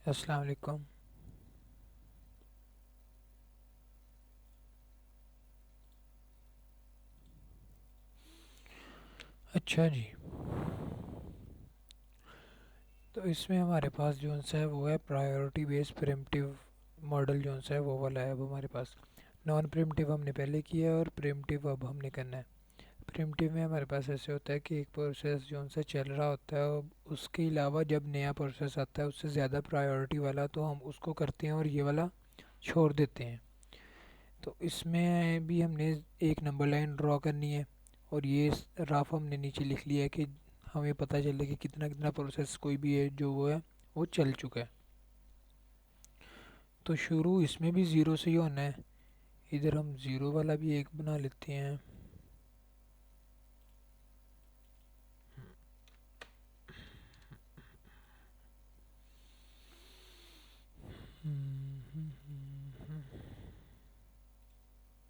अस्सलाम वालेकुम। अच्छा जी। तो इसमें हमारे पास जो सा है वो है प्रायोरिटी बेस्ड प्रिम्पटिव मॉडल जो सा है वो वाला है अब हमारे पास। नॉन प्रिम्पटिव हमने पहले किया है और प्रिम्पटिव अब हमने करना है। प्रिम्पटिव में हमारे पास ऐसे होता है कि एक प्रोसेस जो सा चल रहा होता है और उसके अलावा जब नया प्रोसेस आता है उससे ज़्यादा प्रायोरिटी वाला तो हम उसको करते हैं और ये वाला छोड़ देते हैं। तो इसमें भी हमने एक नंबर लाइन ड्रॉ करनी है और ये राफ हमने नीचे लिख लिया है कि हमें पता चले कि कितना कितना प्रोसेस कोई भी है जो वो है वो चल चुका है। तो शुरू इसमें भी ज़ीरो से ही होना है। इधर हम ज़ीरो वाला भी एक बना लेते हैं।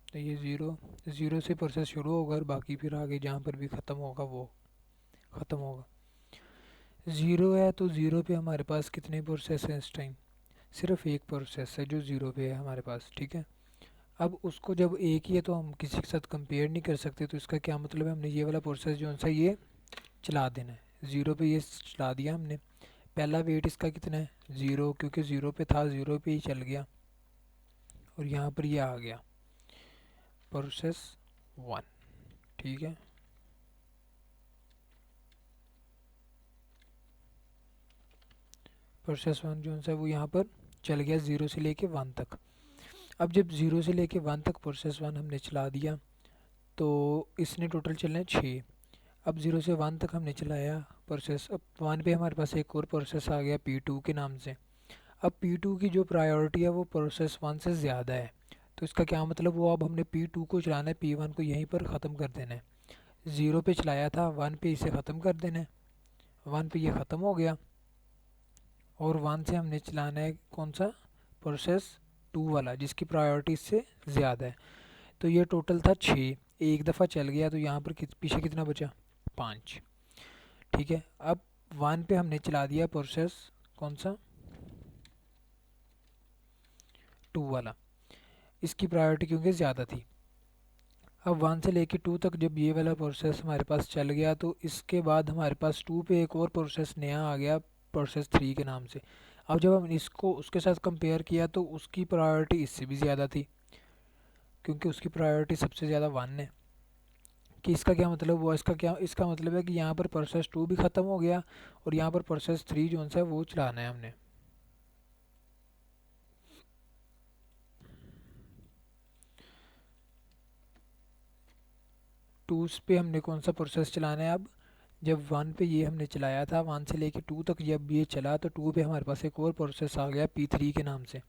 तो ये ज़ीरो ज़ीरो से प्रोसेस शुरू होगा और बाकी फिर आगे जहाँ पर भी ख़त्म होगा वो ख़त्म होगा। ज़ीरो है तो ज़ीरो पे हमारे पास कितने प्रोसेस हैं इस टाइम? सिर्फ एक प्रोसेस है जो ज़ीरो पे है हमारे पास, ठीक है। अब उसको जब एक ही है तो हम किसी के साथ कंपेयर नहीं कर सकते, तो इसका क्या मतलब है, हमने ये वाला प्रोसेस जो सा ये चला देना है। ज़ीरो पे ये चला दिया हमने। पहला वेट इसका कितना है? ज़ीरो, क्योंकि ज़ीरो पे था, ज़ीरो पे ही चल गया और यहाँ पर ये आ गया प्रोसेस वन, ठीक है। प्रोसेस वन जो सा वो यहाँ पर चल गया ज़ीरो से लेके वन तक। अब जब ज़ीरो से लेके वन तक प्रोसेस वन हमने चला दिया तो इसने टोटल चलना है 6। अब ज़ीरो से वन तक हमने चलाया प्रोसेस। अब वन पे हमारे पास एक और प्रोसेस आ गया पी टू के नाम से। अब पी टू की जो प्रायोरिटी है वो प्रोसेस वन से ज़्यादा है। तो इसका क्या मतलब, वो अब हमने पी टू को चलाना है, पी वन को यहीं पर ख़त्म कर देना है। ज़ीरो पे चलाया था, वन पे इसे ख़त्म कर देना है। वन पे ये ख़त्म हो गया और वन से हमने चलाना है कौन सा? प्रोसेस टू वाला जिसकी प्रायोरिटी इससे ज़्यादा है। तो ये टोटल था 6। एक दफ़ा चल गया तो यहाँ पर पीछे कितना बचा? 5, ठीक है। अब वन पे हमने चला दिया प्रोसेस कौन सा? टू वाला, इसकी प्रायोरिटी क्योंकि ज़्यादा थी। अब वन से लेके टू तक जब ये वाला प्रोसेस हमारे पास चल गया तो इसके बाद हमारे पास टू पे एक और प्रोसेस नया आ गया, प्रोसेस थ्री के नाम से। अब जब हम इसको उसके साथ कंपेयर किया तो उसकी प्रायोरिटी इससे भी ज़्यादा थी, क्योंकि उसकी प्रायोरिटी सबसे ज़्यादा वन है। कि इसका क्या मतलब हुआ? इसका मतलब है कि यहाँ पर प्रोसेस टू भी ख़त्म हो गया और यहाँ पर प्रोसेस थ्री जो सा है वो चलाना है हमने। टू पे हमने कौन सा प्रोसेस चलाना है अब? जब वन पे ये हमने चलाया था, वन से लेके टू तक जब ये चला तो टू पे हमारे पास एक और प्रोसेस आ गया पी थ्री के नाम से।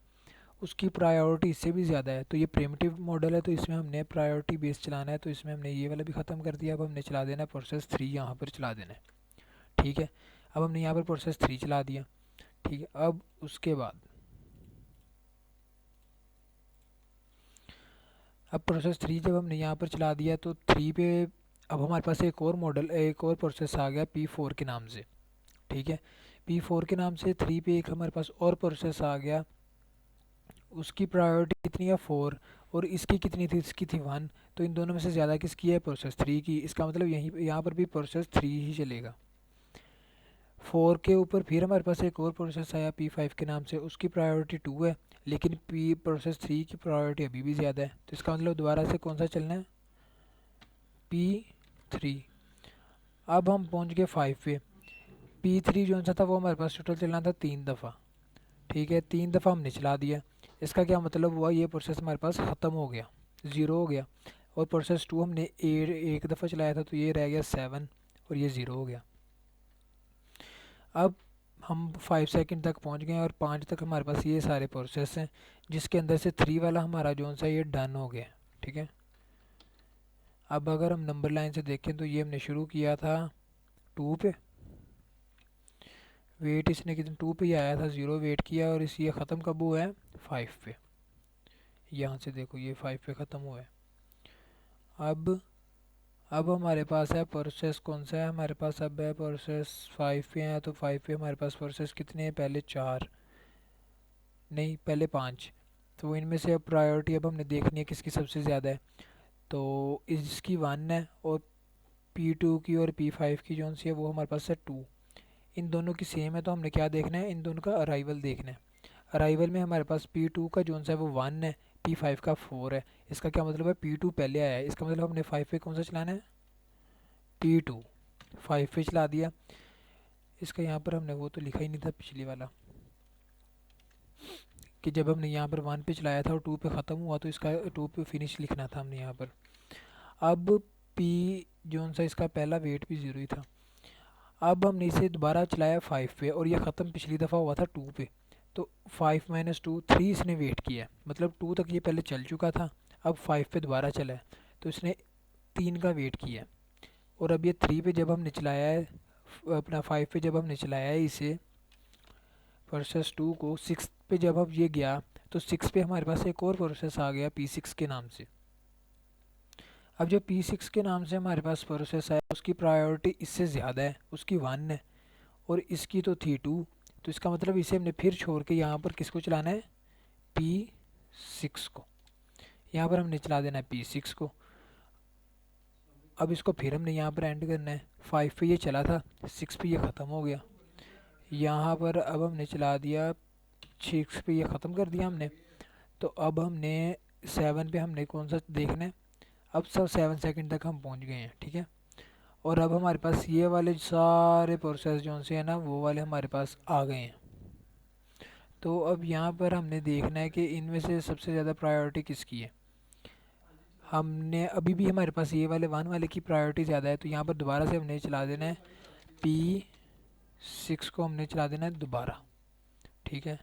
उसकी प्रायोरिटी इससे भी ज़्यादा है। तो ये प्रिमिटिव मॉडल है तो इसमें हमने प्रायोरिटी बेस चलाना है, तो इसमें हमने ये वाला भी ख़त्म कर दिया। अब हमने चला देना है प्रोसेस थ्री, यहाँ पर चला देना है, ठीक है। अब हमने यहाँ पर प्रोसेस थ्री चला दिया, ठीक है। अब उसके बाद अब प्रोसेस थ्री जब हमने यहाँ पर चला दिया तो थ्री पे अब हमारे पास एक और प्रोसेस आ गया पी फोर के नाम से, ठीक है। पी फोर के नाम से थ्री पे एक हमारे पास और प्रोसेस आ गया। उसकी प्रायोरिटी कितनी है? फोर। और इसकी कितनी थी? इसकी थी वन। तो इन दोनों में से ज़्यादा किसकी है? प्रोसेस थ्री की। इसका मतलब यहीं यहाँ पर भी प्रोसेस थ्री ही चलेगा। फोर के ऊपर फिर हमारे पास एक और प्रोसेस आया पी फाइव के नाम से, उसकी प्रायोरिटी टू है, लेकिन पी प्रोसेस थ्री की प्रायोरिटी अभी भी ज़्यादा है। तो इसका मतलब दोबारा से कौन सा चलना है? P three. अब हम पहुंच गए फाइव पे। पी थ्री जो सा था वो हमारे पास टोटल चलना था 3 दफ़ा, ठीक है। 3 दफ़ा हमने चला दिया। इसका क्या मतलब हुआ? ये प्रोसेस हमारे पास ख़त्म हो गया, ज़ीरो हो गया। और प्रोसेस टू हमने एक दफ़ा चलाया था तो ये रह गया 7 और ये ज़ीरो हो गया। अब हम 5 सेकंड तक पहुंच गए और 5 तक हमारे पास ये सारे प्रोसेस हैं, जिसके अंदर से थ्री वाला हमारा जो सा ये डन हो गया, ठीक है। अब अगर हम नंबर लाइन से देखें तो ये हमने शुरू किया था टू पे। वेट इसने कितने? टू पे ही आया था, ज़ीरो वेट किया और इस ये ख़त्म कब हुआ है? फाइव पे। यहाँ से देखो ये फाइव पे ख़त्म हुआ है। अब अब हमारे पास है प्रोसेस कौन सा है? हमारे पास अब है प्रोसेस फाइव पे है, तो फाइव पे हमारे पास प्रोसेस कितने हैं? पहले चार, नहीं, पहले 5। तो इनमें से अब प्रायोरिटी अब हमने देखनी है किसकी सबसे ज़्यादा है। तो इसकी 1 है, और P2 की और P5 की जो सी है वो हमारे पास है 2। इन दोनों की सेम है, तो हमने क्या देखना है, इन दोनों का अराइवल देखना है। अराइवल में हमारे पास P2 का जो सा है वो 1 है, P5 का 4 है। इसका क्या मतलब है, P2 पहले आया है, इसका मतलब हमने 5 पे कौन सा चलाना है, P2। 5 पे चला दिया। इसका यहाँ पर हमने वो तो लिखा ही नहीं था पिछली वाला, कि जब हमने यहाँ पर 1 पे चलाया था और 2 पे ख़त्म हुआ तो इसका 2 पे फिनिश लिखना था हमने यहाँ पर। अब P जो सा इसका पहला वेट भी 0 ही था। अब हमने इसे दोबारा चलाया 5 पे, और ये ख़त्म पिछली दफ़ा हुआ था 2 पे। तो 5 माइनस 2 3 इसने वेट किया है, मतलब 2 तक ये पहले चल चुका था। अब 5 पे दोबारा चला है, तो इसने 3 का वेट किया है। और अब ये 3 पे जब हमने चलाया है, अपना 5 पे जब हमने चलाया है इसे प्रोसेस 2 को, 6 पे जब अब ये गया तो 6 पे हमारे पास एक और प्रोसेस आ गया P6 के नाम से। अब जो P6 के नाम से हमारे पास प्रोसेस है उसकी प्रायोरिटी इससे ज़्यादा है, उसकी 1 है, और इसकी तो थी 2। तो इसका मतलब इसे हमने फिर छोड़ के यहाँ पर किसको चलाना है, P6 को। यहाँ पर हमने चला देना है P6 को। अब इसको फिर हमने यहाँ पर एंड करना है। 5 पे ये चला था, 6 पे ये ख़त्म हो गया। यहाँ पर अब हमने चला दिया 6 पे, ये ख़त्म कर दिया हमने। तो अब हमने 7 पे हमने कौन सा देखना है, अब सब 7 सेकंड तक हम पहुँच गए हैं, ठीक है। और अब हमारे पास ये वाले सारे प्रोसेस जो से है ना वो वाले हमारे पास आ गए हैं। तो अब यहाँ पर हमने देखना है कि इनमें से सबसे ज़्यादा प्रायोरिटी किसकी है। हमने अभी भी हमारे पास ये वाले 1 वाले की प्रायोरिटी ज़्यादा है, तो यहाँ पर दोबारा से हमने चला देना है P6 को, हमने चला देना है दोबारा, ठीक है।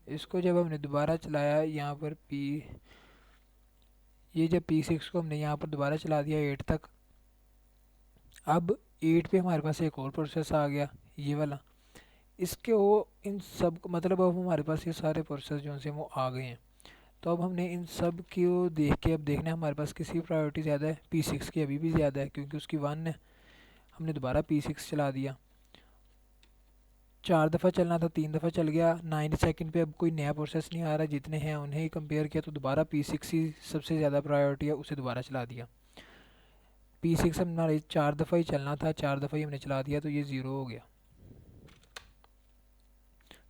इसको जब हमने दोबारा चलाया यहाँ पर ये जब P6 को हमने यहाँ पर दोबारा चला दिया 8 तक। अब 8 पे हमारे पास एक और प्रोसेस आ गया, ये वाला। इसके वो इन सब मतलब अब हमारे पास ये सारे प्रोसेस जो हैं वो आ गए हैं। तो अब हमने इन सब को देख के अब देखना है हमारे पास किसकी प्रायोरिटी ज़्यादा है। P6 की अभी भी ज़्यादा है क्योंकि उसकी 1 है। हमने दोबारा P6 चला दिया, 4 दफ़ा चलना था, 3 दफ़ा चल गया। 9 सेकंड पे अब कोई नया प्रोसेस नहीं आ रहा, जितने हैं उन्हें ही कंपेयर किया, तो दोबारा P6 ही सबसे ज़्यादा प्रायोरिटी है, उसे दोबारा चला दिया। P6 हमारे 4 दफ़ा ही चलना था, 4 दफ़ा ही हमने चला दिया, तो ये 0 हो गया,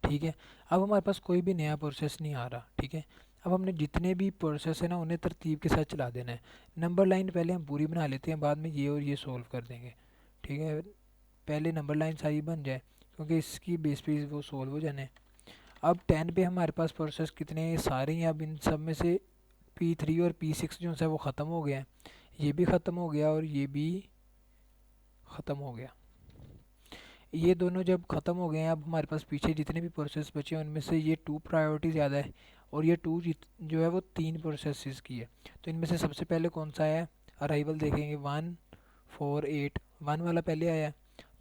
ठीक है। अब हमारे पास कोई भी नया प्रोसेस नहीं आ रहा, ठीक है। अब हमने जितने भी प्रोसेस है ना उन्हें तरतीब के साथ चला देना है। नंबर लाइन पहले हम पूरी बना लेते हैं, बाद में ये और ये सोल्व कर देंगे, ठीक है। पहले नंबर लाइन सारी बन जाए क्योंकि इसकी बेस पे वो सोल्व हो जाने। अब 10 पे हमारे पास प्रोसेस कितने हैं, ये सारे हैं। अब इन सब में से P3 और P6 जो है वो ख़त्म हो गया है, ये भी ख़त्म हो गया और ये भी ख़त्म हो गया। ये दोनों जब ख़त्म हो गए हैं, अब हमारे पास पीछे जितने भी प्रोसेस बचे हैं उनमें से ये 2 प्रायोरिटी ज़्यादा है, और ये 2 जो है वो 3 प्रोसेस की है। तो इनमें से सबसे पहले कौन सा है, अराइवल देखेंगे 1 4 8, 1 वाला पहले आया है,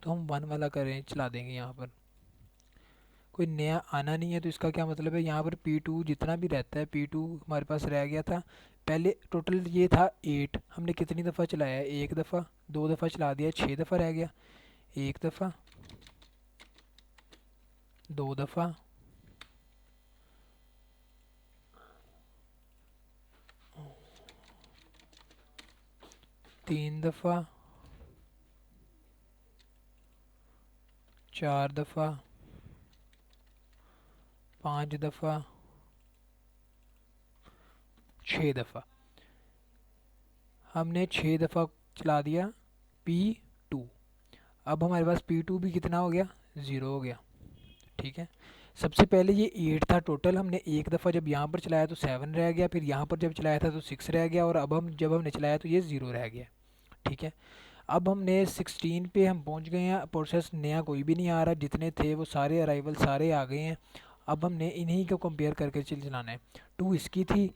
तो हम 1 वाला करें, चला देंगे। यहाँ पर कोई नया आना नहीं है, तो इसका क्या मतलब है, यहाँ पर P2 जितना भी रहता है, P2 हमारे पास रह गया था। पहले टोटल ये था 8, हमने कितनी दफ़ा चलाया है, 1 दफ़ा, 2 दफ़ा चला दिया, 6 दफ़ा रह गया। 1 दफ़ा, 2 दफ़ा, 3 दफ़ा, 4 दफ़ा, 5 दफ़ा, 6 दफ़ा। हमने 6 दफ़ा चला दिया P2। अब हमारे पास P2 भी कितना हो गया, 0 हो गया, ठीक है। सबसे पहले ये 8 था टोटल, हमने एक दफ़ा जब यहाँ पर चलाया तो 7 रह गया, फिर यहाँ पर जब चलाया था तो 6 रह गया, और अब हम जब हमने चलाया तो ये 0 रह गया, ठीक है। अब हमने 16 पे हम पहुँच गए हैं, प्रोसेस नया कोई भी नहीं आ रहा, जितने थे वो सारे अराइवल सारे आ गए हैं। अब हमने इन्हीं को कंपेयर करके चलाना है। 2 इसकी थी,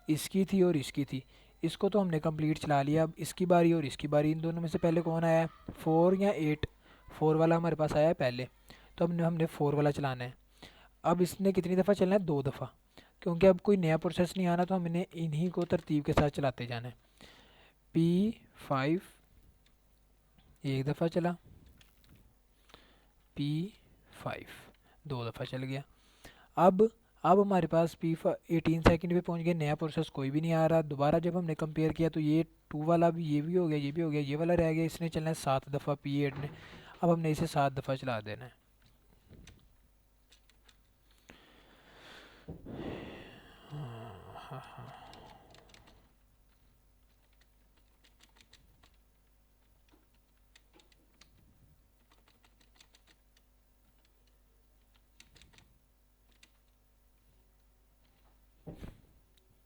इसकी थी और इसकी थी, इसको तो हमने कंप्लीट चला लिया। अब इसकी बारी और इसकी बारी, इन दोनों में से पहले कौन आया है, 4 या 8, 4 वाला हमारे पास आया है पहले, तो हमने 4 वाला चलाना है। अब इसने कितनी दफ़ा चलना है, 2 दफ़ा, क्योंकि अब कोई नया प्रोसेस नहीं आना, तो हमने इन्हीं को तरतीब के साथ चलाते जाना है। P5 एक दफ़ा चला, P5 2 दफ़ा चल गया। अब हमारे पास P18 सेकंड पे पहुंच गए, नया प्रोसेस कोई भी नहीं आ रहा। दोबारा जब हमने कंपेयर किया तो ये 2 वाला भी, ये भी हो गया, ये भी हो गया, ये वाला रह गया। इसने चलना है 7 दफ़ा P8 ने। अब हमने इसे 7 दफ़ा चला देना है। हाँ हाँ,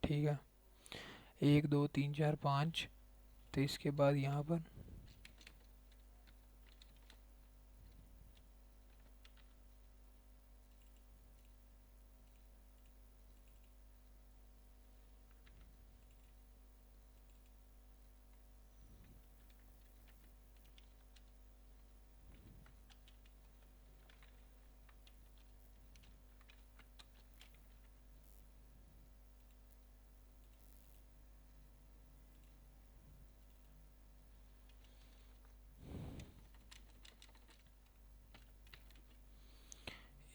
ठीक है। 1 2 3 4 5, तो इसके बाद यहाँ पर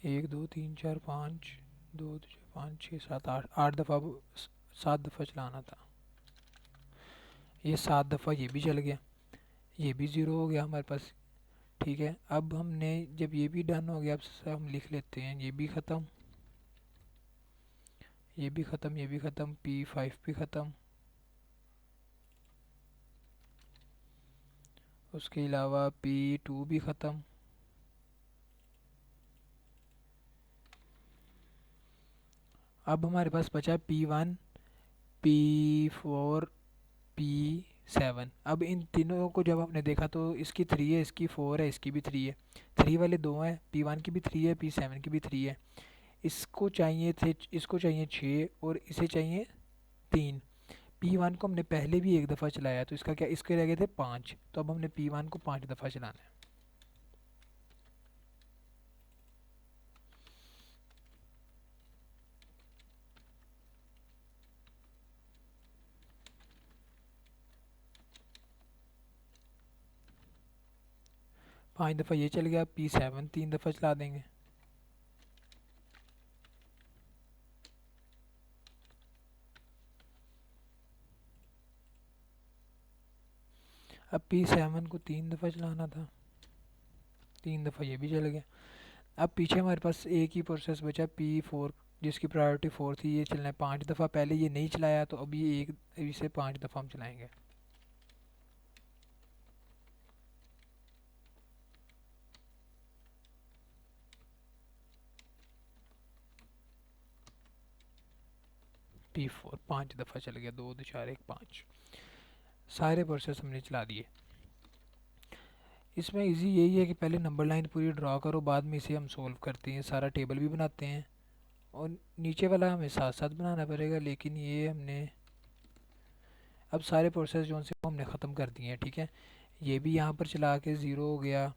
1 2 3 4 5, 2 5 6 7 8, 8 दफ़ा, 7 दफ़ा चलाना था। ये 7 दफ़ा ये भी चल गया, ये भी ज़ीरो हो गया हमारे पास। ठीक है, अब हमने जब ये भी डन हो गया, अब हम लिख लेते हैं ये भी ख़त्म, ये भी ख़त्म, ये भी ख़त्म, P5 भी ख़त्म। उसके अलावा P2 भी ख़त्म। अब हमारे पास बचा P1, P4, P7। अब इन तीनों को जब आपने देखा तो इसकी 3 है, इसकी 4 है, इसकी भी 3 है। 3 वाले 2 हैं, P1 की भी 3 है, P7 की भी 3 है। इसको चाहिए 6 और इसे चाहिए 3। P1 को हमने पहले भी एक दफ़ा चलाया, तो इसका क्या, इसके रह गए थे 5, तो अब हमने P1 को 5 दफ़ा चलाना है। पाँच दफ़ा ये चल गया, P7 3 दफ़ा चला देंगे। अब P7 को 3 दफ़ा चलाना था, 3 दफ़ा ये भी चल गया। अब पीछे हमारे पास एक ही प्रोसेस बचा P4, जिसकी प्रायोरिटी 4 थी। ये चलना है 5 दफ़ा, पहले ये नहीं चलाया तो अभी एक इसे 5 दफ़ा हम चलाएंगे। P4 5 दफ़ा चल गया, 2 2 4 1 5, सारे प्रोसेस हमने चला दिए। इसमें इजी यही है कि पहले नंबर लाइन पूरी ड्रा करो, बाद में इसे हम सोल्व करते हैं, सारा टेबल भी बनाते हैं। और नीचे वाला हमें साथ साथ बनाना पड़ेगा, लेकिन ये हमने अब सारे प्रोसेस जो से हमने ख़त्म कर दिए हैं। ठीक है, ये भी यहाँ पर चला के ज़ीरो हो गया,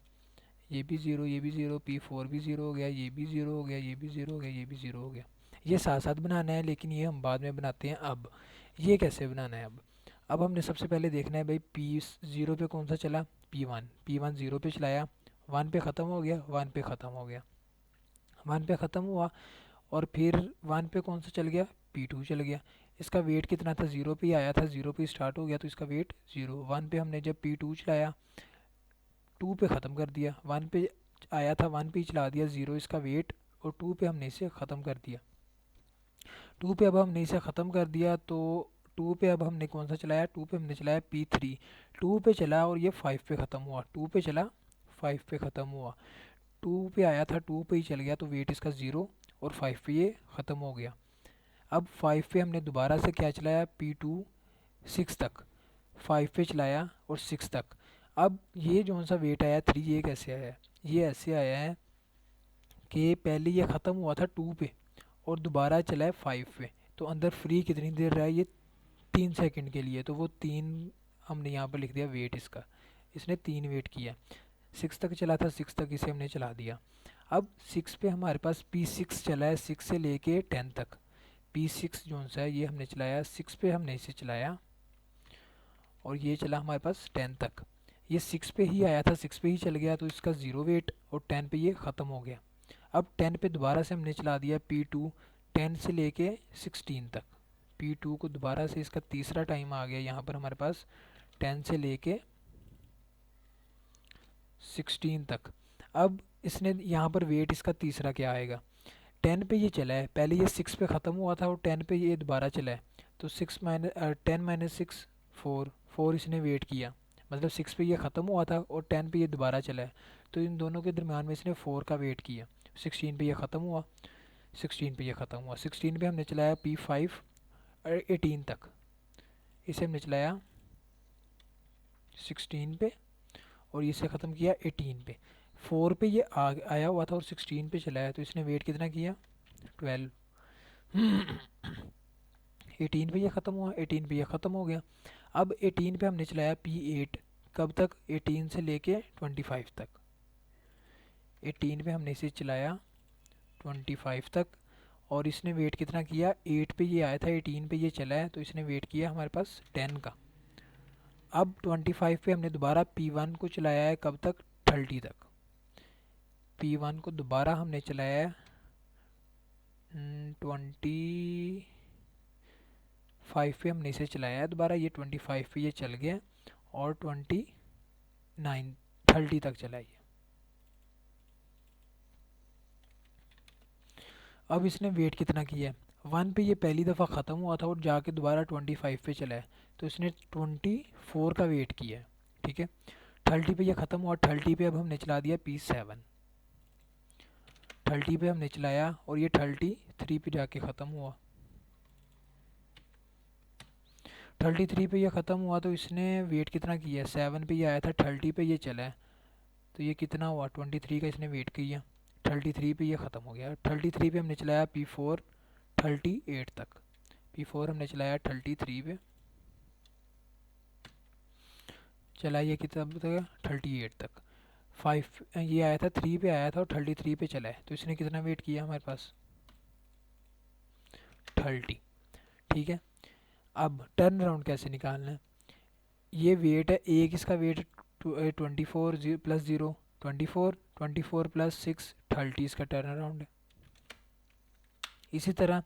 ये भी ज़ीरो, ये भी ज़ीरो, P4 भी ज़ीरो हो गया, ये भी ज़ीरो हो गया, ये भी ज़ीरो हो गया, ये भी ज़ीरो हो गया। ये साथ साथ बनाना है, लेकिन ये हम बाद में बनाते हैं। अब ये कैसे बनाना है? अब हमने सबसे पहले देखना है भाई P0 पे कौन सा चला, P1 ज़ीरो पे चलाया, 1 पे ख़त्म हो गया, 1 पे ख़त्म हो गया, 1 पे ख़त्म हुआ। और फिर 1 पे कौन सा चल गया, P2 चल गया। इसका वेट कितना था, 0 पे ही आया था, 0 पे स्टार्ट हो गया, तो इसका वेट 0। 1 पे हमने जब P2 चलाया, 2 पे ख़त्म कर दिया, 1 पे आया था, 1 पे ही चला दिया, 0 इसका वेट, और 2 पे हमने इसे ख़त्म कर दिया। 2 पे अब हमने इसे ख़त्म कर दिया, तो 2 पे अब हमने कौन सा चलाया, 2 पे हमने चलाया P3। 2 पे चला और ये 5 पे ख़त्म हुआ, 2 पे चला, 5 पे ख़त्म हुआ, 2 पे आया था, 2 पे ही चल गया, तो वेट इसका 0, और 5 पे ये ख़त्म हो गया। अब 5 पे हमने दोबारा से क्या चलाया, P2 6 तक, 5 पे चलाया और 6 तक। अब ये जो सा वेट आया 3, ये कैसे आया है, ये ऐसे आया है कि पहले ये ख़त्म हुआ था 2 पे और दोबारा चला है 5 पे, तो अंदर फ्री कितनी देर रहा है, ये 3 सेकंड के लिए, तो वो 3 हमने यहाँ पर लिख दिया वेट इसका, इसने 3 वेट किया। 6 तक चला था, 6 तक इसे हमने चला दिया। अब 6 पे हमारे पास P6 चला है, 6 से लेके 10 तक। P6 जो सा है ये हमने चलाया, 6 पे हमने इसे चलाया, और ये चला हमारे पास 10 तक। ये 6 पे ही आया था, 6 पे ही चल गया, तो इसका 0 वेट, और 10 पे ये ख़त्म हो गया। अब 10 पे दोबारा से हमने चला दिया P2 10 से लेके 16 तक। P2 को दोबारा से इसका तीसरा टाइम आ गया यहाँ पर हमारे पास 10 से लेके 16 तक। अब इसने यहाँ पर वेट इसका तीसरा क्या आएगा, 10 पे ये चला है, पहले ये 6 पे ख़त्म हुआ था और 10 पे ये दोबारा चला है, तो 10 माइनस 6 4 इसने वेट किया, मतलब 6 पे ये ख़त्म हुआ था और 10 पे ये दोबारा चला है, तो इन दोनों के दरमियान में इसने 4 का वेट किया। 16 पे ये ख़त्म हुआ, 16 पे ये ख़त्म हुआ, 16 पे हमने चलाया P5 और 18 तक, इसे हमने चलाया 16 पे और इसे ख़त्म किया 18 पे। 4 पे ये आया हुआ था और 16 पे चलाया, तो इसने वेट कितना किया 12। 18 पे ये ख़त्म हुआ, 18 पे ये ख़त्म हो गया। अब 18 पे हमने चलाया P8, कब तक, 18 से लेके 25 तक। 18 पे हमने इसे चलाया 25 तक और इसने वेट कितना किया, 8 पे ये आया था, 18 पे ये चला है, तो इसने वेट किया हमारे पास 10 का। अब 25 पे हमने दोबारा P1 को चलाया है, कब तक, 30 तक। P1 को दोबारा हमने चलाया है 25 पे हमने इसे चलाया है दोबारा, ये 25 पे ये चल गया और 30 तक चला ये। अब इसने वेट कितना किया है, 1 पे ये पहली दफ़ा ख़त्म हुआ था और जाके दोबारा 25 पे चला है, तो इसने 24 का वेट किया है, ठीक है। 30 पे ये ख़त्म हुआ, 30 पे अब हमने चला दिया P7, 30 पे हमने चलाया और ये 33 पे जाके ख़त्म हुआ। 33 पे ये ख़त्म हुआ तो इसने वेट कितना किया, 7 पे ये आया था, 30 पे ये चला है, तो ये कितना हुआ 23 का इसने वेट किया, 33 पे ये ख़त्म हो गया। 33 पे हमने चलाया P4 38 तक, P4 हमने चलाया 33 पे, चला ये कितना तक, 38 तक। 5 ये आया था, 3 पे आया था और 33 पे चला है, तो इसने कितना वेट किया हमारे पास 30, ठीक है। अब टर्न अराउंड कैसे निकालना है, ये वेट है एक, इसका वेट 24 प्लस 0 24, 24 प्लस 6 30 इसका टर्न अराउंड है। इसी तरह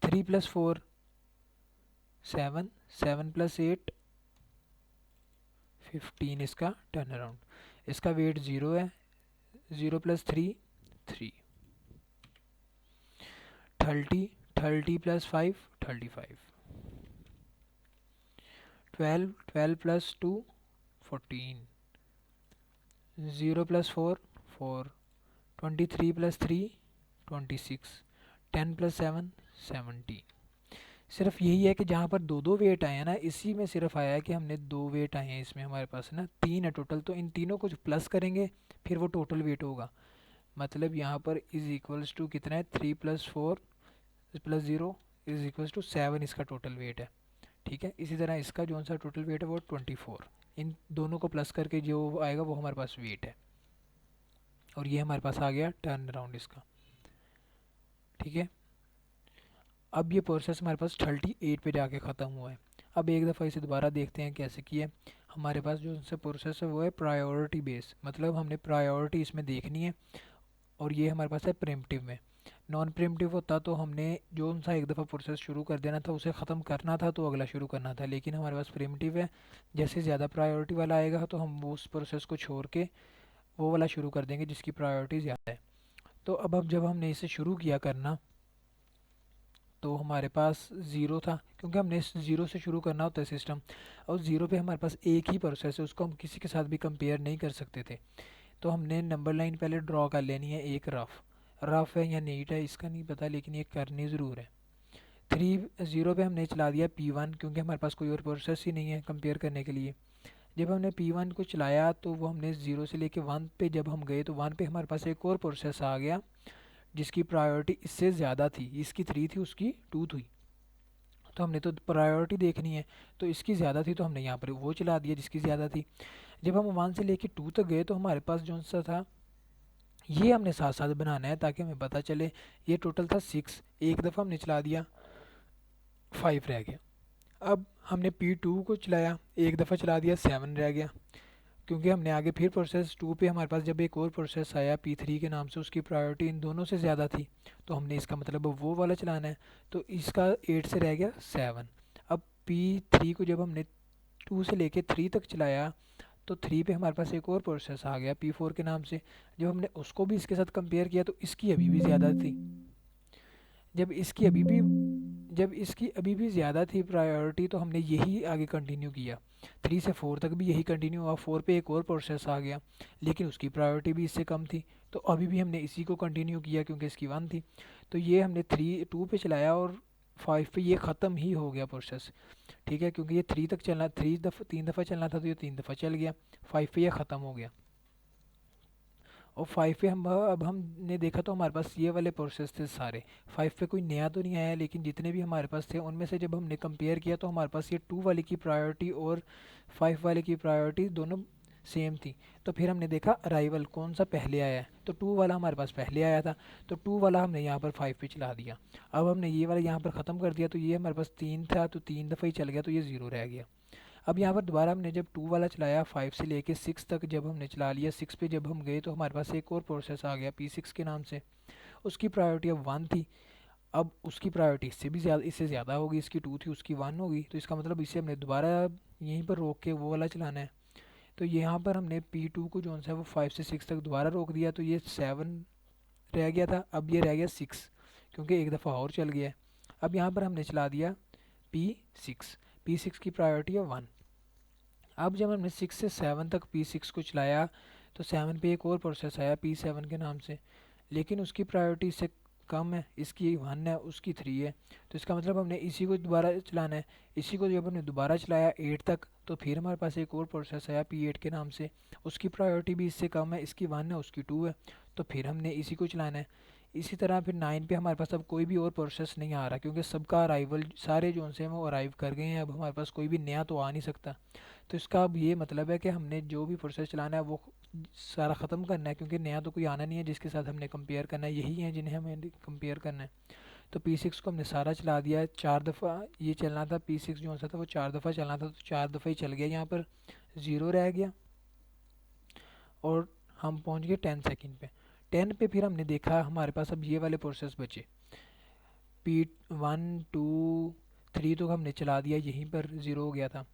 3 प्लस 4 7, 7 प्लस 8 15 इसका टर्न अराउंड। इसका वेट 0 है, 0 plus 3 3, 30 30 plus 5 35, 12 12 plus 2 14, 0 plus 4 4, 23 plus 3 26, 10 plus 7 70। सिर्फ यही है कि जहाँ पर दो दो वेट आए हैं ना, इसी में सिर्फ आया है कि हमने दो वेट आए हैं, इसमें हमारे पास ना 3 है टोटल, तो इन तीनों को प्लस करेंगे फिर वो टोटल वेट होगा। मतलब यहाँ पर इज इक्वल्स टू कितना है, 3 plus 4 plus 0 is equals to 7 इसका टोटल वेट है, ठीक है। इसी तरह इसका जो सा टोटल वेट है वो 24, इन दोनों को प्लस करके जो आएगा वो हमारे पास वेट है, और ये हमारे पास आ गया टर्न अराउंड इसका, ठीक है। अब ये प्रोसेस हमारे पास 38 पे जाके ख़त्म हुआ है। अब एक दफ़ा इसे दोबारा देखते हैं कैसे किया है। हमारे पास जो उनसे प्रोसेस है वो है प्रायोरिटी बेस, मतलब हमने प्रायोरिटी इसमें देखनी है, और ये हमारे पास है प्रिमिटिव में। नॉन प्रिमिटिव होता तो हमने जो उनसा एक दफ़ा प्रोसेस शुरू कर देना था, उसे ख़त्म करना था तो अगला शुरू करना था, लेकिन हमारे पास प्रिमिटिव है, जैसे ज़्यादा प्रायोरिटी वाला आएगा तो हम वो उस प्रोसेस को छोड़ के वो वाला शुरू कर देंगे जिसकी प्रायोरिटी ज़्यादा है। तो अब जब हमने इसे शुरू किया करना तो हमारे पास ज़ीरो था, क्योंकि हमने ज़ीरो से शुरू करना होता है सिस्टम, और ज़ीरो पे हमारे पास एक ही प्रोसेस है, उसको हम किसी के साथ भी कंपेयर नहीं कर सकते थे। तो हमने नंबर लाइन पहले ड्रॉ कर लेनी है, एक रफ है या नीट है इसका नहीं पता, लेकिन ये करनी ज़रूर है। 0 पे हमने चला दिया P1, क्योंकि हमारे पास कोई और प्रोसेस ही नहीं है कंपेयर करने के लिए। जब हमने P1 को चलाया तो वो हमने 0 से लेके 1 पे जब हम गए तो 1 पे हमारे पास एक और प्रोसेस आ गया जिसकी प्रायोरिटी इससे ज़्यादा थी, इसकी 3 थी उसकी 2 थी, तो हमने तो प्रायोरिटी देखनी है, तो इसकी ज़्यादा थी तो हमने यहाँ पर वो चला दिया जिसकी ज़्यादा थी। जब हम 1 से लेके 2 तक गए तो हमारे पास जो सा था ये हमने साथ साथ बनाना है ताकि हमें पता चले। ये टोटल था 6, एक दफ़ा हमने चला दिया 5 रह गया। अब हमने P2 को चलाया, एक दफ़ा चला दिया 7 रह गया। क्योंकि हमने आगे फिर प्रोसेस 2 पे हमारे पास जब एक और प्रोसेस आया P3 के नाम से, उसकी प्रायोरिटी इन दोनों से ज़्यादा थी, तो हमने इसका मतलब वो वाला चलाना है। तो इसका 8 से रह गया 7। अब P3 को जब हमने 2 से लेके 3 तक चलाया तो 3 पे हमारे पास एक और प्रोसेस आ गया P4 के नाम से। जब हमने उसको भी इसके साथ कंपेयर किया तो इसकी अभी भी ज़्यादा थी। जब इसकी अभी भी जब इसकी अभी भी ज़्यादा थी प्रायोरिटी, तो हमने यही आगे कंटिन्यू किया। 3 से 4 तक भी यही कंटिन्यू हुआ। 4 पे एक और प्रोसेस आ गया, लेकिन उसकी प्रायोरिटी भी इससे कम थी, तो अभी भी हमने इसी को कंटिन्यू किया क्योंकि इसकी 1 थी। तो ये हमने 2 पे चलाया और 5 पे ये ख़त्म ही हो गया प्रोसेस। ठीक है, क्योंकि ये 3 तक चलना, 3 दफ़ा चलना था, तो ये 3 दफ़ा चल गया। 5 पे ये ख़त्म हो गया। और 5 पे हम अब हमने देखा तो हमारे पास ये वाले प्रोसेस थे सारे। 5 पे कोई नया तो नहीं आया, लेकिन जितने भी हमारे पास थे उनमें से जब हमने कंपेयर किया तो हमारे पास ये 2 वाले की प्रायोरिटी और 5 वाले की प्रायोरिटी दोनों सेम थी। तो फिर हमने देखा अराइवल कौन सा पहले आया है, तो 2 वाला हमारे पास पहले आया था, तो 2 वाला हमने यहाँ पर 5 पे चला दिया। अब हमने ये वाला यहाँ पर ख़त्म कर दिया, तो ये हमारे पास 3 था, तो 3 दफ़ा ही चल गया, तो ये 0 रह गया। अब यहाँ पर दोबारा हमने जब 2 वाला चलाया 5 से लेके 6 तक जब हमने चला लिया, 6 पे जब हम गए तो हमारे पास एक और प्रोसेस आ गया P6 के नाम से। उसकी प्रायोरिटी अब 1 थी। अब उसकी प्रायोरिटी इससे ज़्यादा होगी, इसकी 2 थी उसकी 1 होगी, तो इसका मतलब इसे हमने दोबारा यहीं पर रोक के वो वाला चलाना है। तो यहाँ पर हमने P2 को जो सा वो 5 से 6 तक दोबारा रोक दिया, तो ये 7 रह गया था, अब ये रह गया 6, क्योंकि एक दफ़ा और चल गया है। अब यहाँ पर हमने चला दिया P6 की प्रायोरिटी है 1। अब जब हमने 6 से 7 तक P6 को चलाया तो 7 पे एक और प्रोसेस आया P7 के नाम से, लेकिन उसकी प्रायोरिटी इससे कम है, इसकी 1 है उसकी 3 है। तो इसका मतलब हमने इसी को दोबारा चलाना है। इसी को जब हमने दोबारा चलाया 8 तक, तो फिर हमारे पास एक और प्रोसेस आया P8 के नाम से, उसकी प्रायोरिटी भी इससे कम है, इसकी 1 है उसकी 2 है, तो फिर हमने इसी को चलाना है। इसी तरह फिर 9 पे हमारे पास अब कोई भी और प्रोसेस नहीं आ रहा, क्योंकि सबका अराइवल सारे जो से वो अराइव कर गए हैं। अब हमारे पास कोई भी नया तो आ नहीं सकता। तो इसका अब ये मतलब है कि हमने जो भी प्रोसेस चलाना है वो सारा ख़त्म करना है, क्योंकि नया तो कोई आना नहीं है जिसके साथ हमने कंपेयर करना है, यही है जिन्हें हमें कंपेयर करना है। तो P6 को हमने सारा चला दिया है। 4 दफ़ा ये चलना था, P6 जो सा था वो 4 दफ़ा चलना था, तो 4 दफ़ा ही चल गया, यहाँ पर 0 रह गया। और हम पहुँच गए 10 सेकेंड पे। 10 पे फिर हमने देखा हमारे पास अब ये वाले प्रोसेस बचे। P1 2 3 तो हमने चला दिया, यहीं पर 0 हो गया था।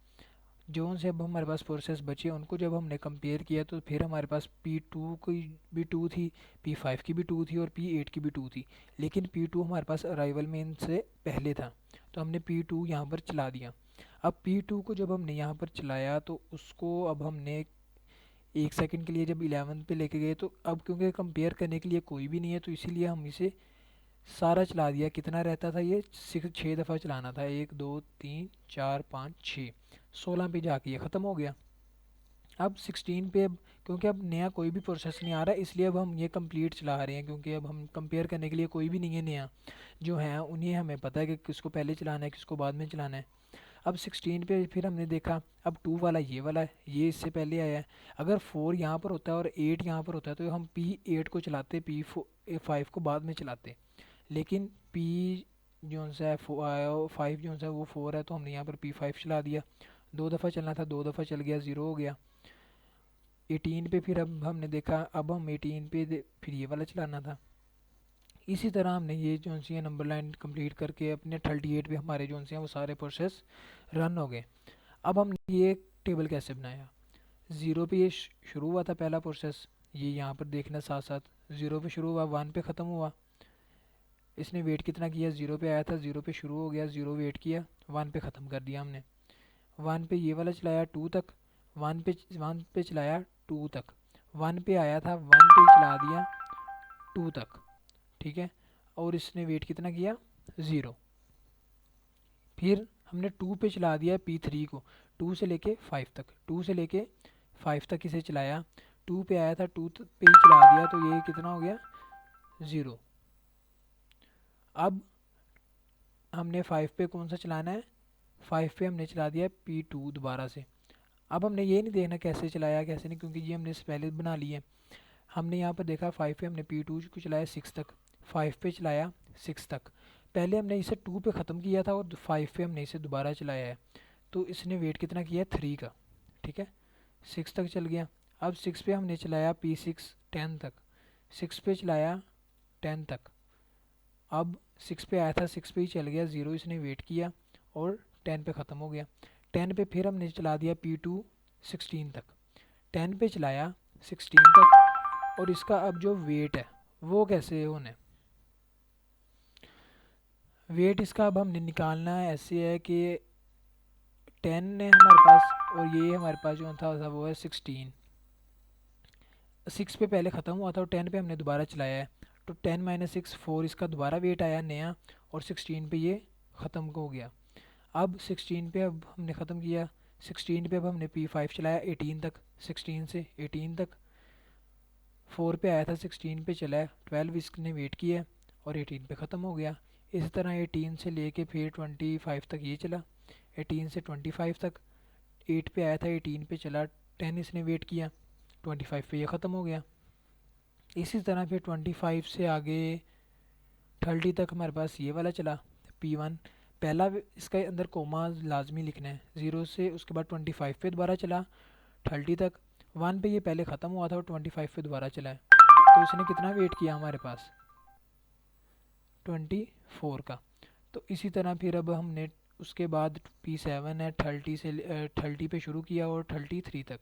जो से अब हमारे पास प्रोसेस बचे उनको जब हमने कंपेयर किया तो फिर हमारे पास P2 की भी 2 थी, P5 की भी 2 थी और P8 की भी 2 थी, लेकिन P2 हमारे पास अराइवल में इनसे पहले था, तो हमने P2 यहाँ पर चला दिया। अब P2 को जब हमने यहाँ पर चलाया तो उसको अब हमने 1 सेकंड के लिए जब 11 पे लेके गए, तो अब क्योंकि कंपेयर करने के लिए कोई भी नहीं है, तो इसीलिए हम इसे सारा चला दिया। कितना रहता था ये, 6 दफ़ा चलाना था, 1 2 3 4 5 6, 16 पे जाके ये ख़त्म हो गया। अब 16 पे अब क्योंकि अब नया कोई भी प्रोसेस नहीं आ रहा, इसलिए अब हम ये कंप्लीट चला रहे हैं, क्योंकि अब हम कंपेयर करने के लिए कोई भी नहीं है नया। जो है उन्हें हमें पता है कि किसको पहले चलाना है किसको बाद में चलाना है। अब 16 पे फिर हमने देखा अब 2 वाला ये वाला है, ये इससे पहले आया है। अगर 4 यहाँ पर होता है और 8 यहाँ पर होता है तो हम P8 को चलाते, P5 को बाद में चलाते, लेकिन P जो सा है 5 जो सा है वो 4 है, तो हमने यहाँ पर P5 चला दिया। 2 दफ़ा चलना था, 2 दफ़ा चल गया, 0 हो गया। 18 पे फिर अब हमने देखा, अब हम 18 पे फिर ये वाला चलाना था। इसी तरह हमने ये जो सी है नंबर लाइन कंप्लीट करके अपने 38 पे हमारे जो से हैं वो सारे प्रोसेस रन हो गए। अब हमने ये टेबल कैसे बनाया, 0 पे ये शुरू हुआ था पहला प्रोसेस, ये यहाँ पर देखना साथ साथ 0 पे शुरू हुआ, 1 पे ख़त्म हुआ। इसने वेट कितना किया, 0 पे आया था, 0 पे शुरू हो गया, 0 वेट किया, 1 पे ख़त्म कर दिया हमने। 1 पे ये वाला चलाया 2 तक, 1 पे चलाया 2 तक, 1 पे आया था, 1 पे चला दिया 2 तक। ठीक है, और इसने वेट कितना किया, 0। फिर हमने 2 पे चला दिया P3 को, 2 से लेके 5 तक, 2 से लेके 5 तक इसे चलाया, 2 पे आया था, 2 पे ही चला दिया, तो ये कितना हो गया, 0। अब हमने 5 पे कौन सा चलाना है, 5 पे हमने चला दिया P2 दोबारा से। अब हमने ये नहीं देखना कैसे चलाया कैसे नहीं, क्योंकि ये हमने पहले बना लिए। हमने यहाँ पर देखा 5 पे हमने P2 को चलाया 6 तक, 5 पे चलाया 6 तक। पहले हमने इसे 2 पे ख़त्म किया था और 5 पे हमने इसे दोबारा चलाया है, तो इसने वेट कितना किया है, 3 का। ठीक है, 6 तक चल गया। अब 6 पे हमने चलाया P6 10 तक, 6 पे चलाया 10 तक। अब 6 पे आया था, 6 पे ही चल गया, 0 इसने वेट किया और 10 पे ख़त्म हो गया। 10 पे फिर हमने चला दिया P2 16 तक, 10 पे चलाया 16 तक। और इसका अब जो वेट है वो कैसे होने, वेट इसका अब हमने निकालना है। ऐसे है कि 10 है हमारे पास और ये हमारे पास जो था वो है 16। 6 पे पहले ख़त्म हुआ था और 10 पे हमने दोबारा चलाया है, तो 10 माइनस 6 4 इसका दोबारा वेट आया नया और 16 पे ये ख़त्म हो गया। अब 16 पे अब हमने ख़त्म किया, 16 पे अब हमने P5 चलाया 18 तक, 16 से 18 तक। 4 पे आया था, 16 पे चला है, 12 इसने वेट किया और 18 पे ख़त्म हो गया। इसी तरह 18 से लेके फिर 25 तक ये चला, 18 से 25 तक। 8 पे आया था, 18 पे चला, 10 इसने वेट किया, 25 पे ये ख़त्म हो गया। इसी तरह फिर 25 से आगे 30 तक हमारे पास ये वाला चला P1। पहला इसके अंदर कोमा लाजमी लिखना है, 0 से उसके बाद 25 पे दोबारा चला 30 तक। 1 पे ये पहले ख़त्म हुआ था और 25 पे दोबारा चला है, तो इसने कितना वेट किया हमारे पास 24 का। तो इसी तरह फिर अब हमने उसके बाद P7 है, 30 से 30 पे शुरू किया और 33 तक,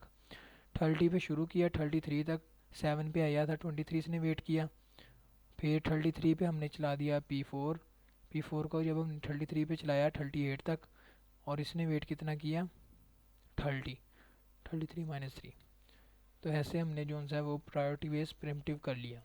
30 पे शुरू किया 33 तक। 7 पे आया था, 23 ने वेट किया, फिर 33 पे हमने चला दिया P4। P4 को जब हमने 33 पे चलाया 38 तक और इसने वेट कितना किया 30, 33 माइनस 3। तो ऐसे हमने जो सा वो प्रायोरिटी बेस प्रिमिटिव कर लिया।